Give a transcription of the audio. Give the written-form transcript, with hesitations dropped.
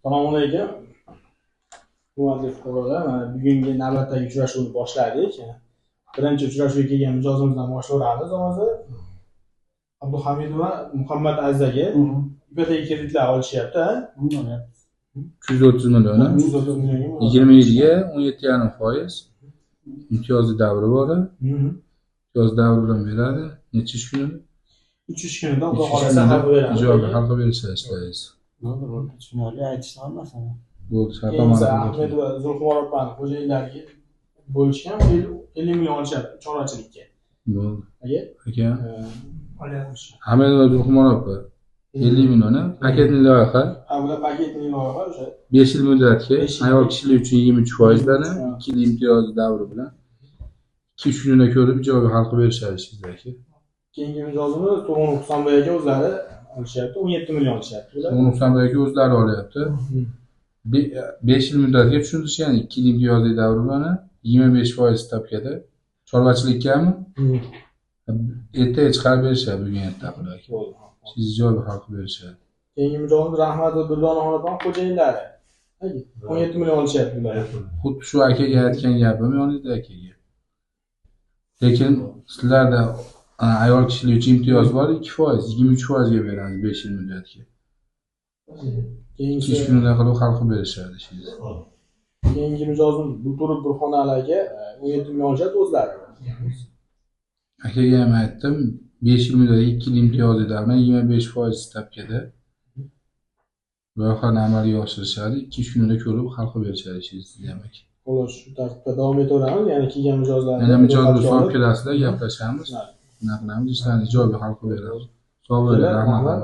Assalomu alaykum. Hurmatli fuqarolar, mana bugungi navbatdagi uchrashuvni boshladik. Birinchi uchrashuvga kelgan mijozimizdan boshlayveramiz. Hozir Abduhamidova Muhammad Azzaga ipoteka kreditlar olishyapti. 330 million. 330 million. 20 yilga 17,5%. Imtiyozli davri bor. Imtiyoz davri bilan beradi. Necha ish kuni? 3 kunida Xudo xolasa hal beramiz. Ijobiy hal qilib berishasiz. Tushunarli aytishni hammasini. Bo'ldi, Endi Ahmedova Zulxumorovani xo'jayiklariga bo'lishgan 50 million olishyapti chorvachilikka. Bo'ldi. Aka. Olyapmiz. Ahmedova Zulxumorovga 50 million paketli loyiha. Bular paketli loyiha o'sha 5 yil muddatga ayol kishilar uchun 23% dan 2 yil imtiyozli davri bilan 2-3 kunida ko'rib ijobiy hal qilib berishadi sizlarga. Keyingi mijozimiz To'g'on Husanbek aka o'zlari olishyapti, 17 million olishyapti. To'g'on Husanbek aka o'zlari olyapti. 5 yil muddatga tushuntirishgan 2 yil imtiyozli davri bilan 25% stavkada chorvachilikami? Ertaga chiqarib berishadi bugun ertaga. Siz ijobiy hal qilib berishadi. Keyingi mijozimiz Rahmat Abdullaxonovning xo'jayiklari. 17 million olishyapti ular. Xuddi shu akaga aytgan gapim yoningizda akaga. Lekin sizlarda ayol kishilar uchun imtiyoz bor 2%, 23% ga beramiz 5 yil muddatga. Keyingi 2 kunida qilib hal qilib berishadi siz. Keyingi mijozimiz Bulturov Burxonalarga 17 million olishyapti o'zlari. Akaga ham aytdim, 5 yil muddatga 2 yil imtiyozli davri 25% stavkada loyihani amalga oshirishadi. 2-3 kunida ko'rib hal qilib berishadi siz ham aka. Xo'sh, shu tartibda davom etaveramiz. Ya'ni kelgan mijozlarni yana mijozlar solib kelasizlar, gaplashamiz. Bunaqa qilamiz, ishlarni ijobiy hal qilib beramiz. Sog' bo'ling, rahmat.